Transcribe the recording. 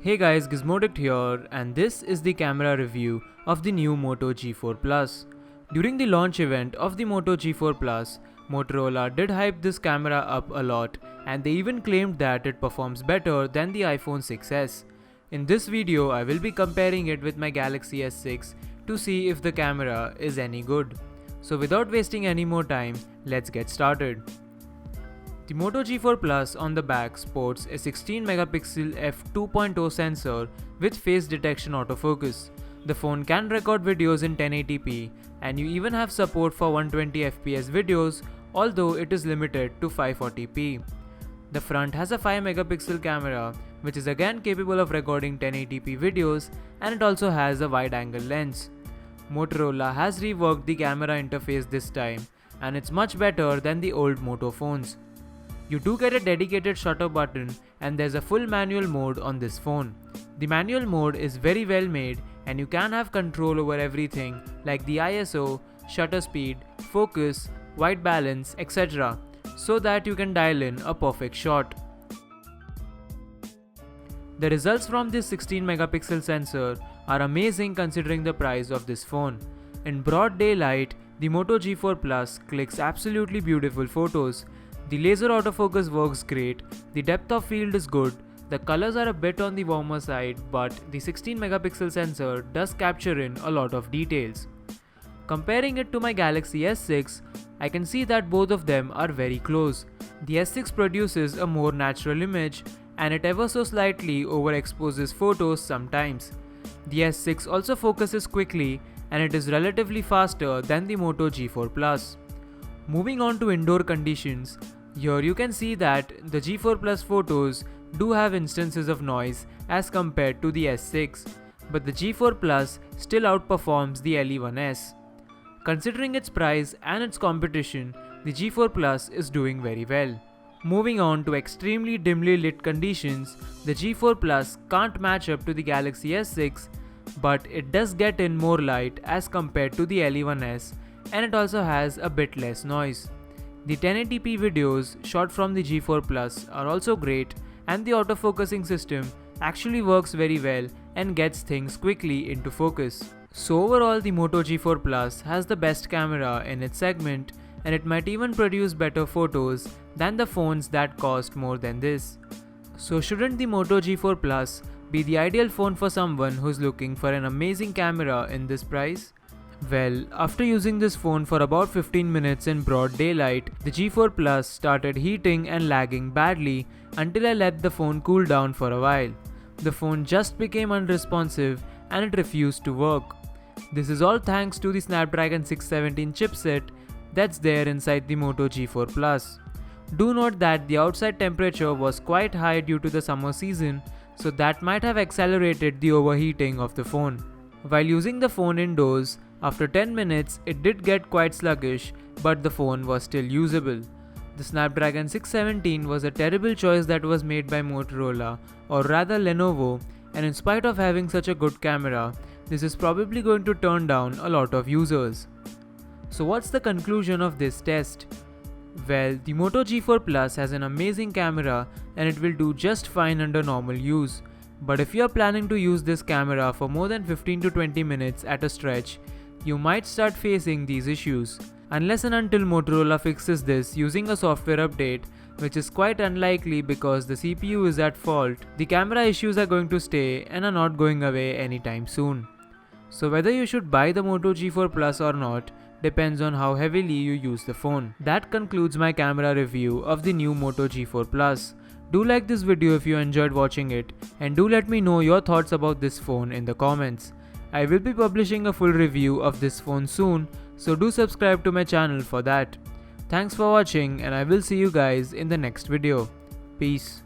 Hey guys, Gizmodict here, and this is the camera review of the new Moto G4 Plus. During the launch event of the Moto G4 Plus, Motorola did hype this camera up a lot, and they even claimed that it performs better than the iPhone 6s. In this video, I will be comparing it with my Galaxy S6 to see if the camera is any good. So without wasting any more time, let's get started. The Moto G4 Plus on the back sports a 16-megapixel f2.0 sensor with face detection autofocus. The phone can record videos in 1080p, and you even have support for 120fps videos, although it is limited to 540p. The front has a 5-megapixel camera, which is again capable of recording 1080p videos, and it also has a wide-angle lens. Motorola has reworked the camera interface this time, and it's much better than the old Moto phones. You do get a dedicated shutter button, and there's a full manual mode on this phone. The manual mode is very well made, and you can have control over everything like the ISO, shutter speed, focus, white balance, etc. so that you can dial in a perfect shot. The results from this 16-megapixel sensor are amazing considering the price of this phone. In broad daylight, the Moto G4 Plus clicks absolutely beautiful photos. The laser autofocus works great, the depth of field is good, the colors are a bit on the warmer side, but the 16-megapixel sensor does capture in a lot of details. Comparing it to my Galaxy S6, I can see that both of them are very close. The S6 produces a more natural image, and it ever so slightly overexposes photos sometimes. The S6 also focuses quickly, and it is relatively faster than the Moto G4 Plus. Moving on to indoor conditions, here you can see that the G4 Plus photos do have instances of noise as compared to the S6, but the G4 Plus still outperforms the LE1S. Considering its price and its competition, the G4 Plus is doing very well. Moving on to extremely dimly lit conditions, the G4 Plus can't match up to the Galaxy S6, but it does get in more light as compared to the LE1S, and it also has a bit less noise. The 1080p videos shot from the G4 Plus are also great, and the autofocusing system actually works very well and gets things quickly into focus. So overall, the Moto G4 Plus has the best camera in its segment, and it might even produce better photos than the phones that cost more than this. So shouldn't the Moto G4 Plus be the ideal phone for someone who's looking for an amazing camera in this price? Well, after using this phone for about 15 minutes in broad daylight, the G4 Plus started heating and lagging badly until I let the phone cool down for a while. The phone just became unresponsive and it refused to work. This is all thanks to the Snapdragon 617 chipset that's there inside the Moto G4 Plus. Do note that the outside temperature was quite high due to the summer season, so that might have accelerated the overheating of the phone. While using the phone indoors, after 10 minutes, it did get quite sluggish, but the phone was still usable. The Snapdragon 617 was a terrible choice that was made by Motorola, or rather Lenovo, and in spite of having such a good camera, this is probably going to turn down a lot of users. So what's the conclusion of this test? Well, the Moto G4 Plus has an amazing camera and it will do just fine under normal use. But if you are planning to use this camera for more than 15 to 20 minutes at a stretch, you might start facing these issues. Unless and until Motorola fixes this using a software update, which is quite unlikely because the CPU is at fault, the camera issues are going to stay and are not going away anytime soon. So whether you should buy the Moto G4 Plus or not depends on how heavily you use the phone. That concludes my camera review of the new Moto G4 Plus. Do like this video if you enjoyed watching it, and do let me know your thoughts about this phone in the comments. I will be publishing a full review of this phone soon, so do subscribe to my channel for that. Thanks for watching, and I will see you guys in the next video. Peace.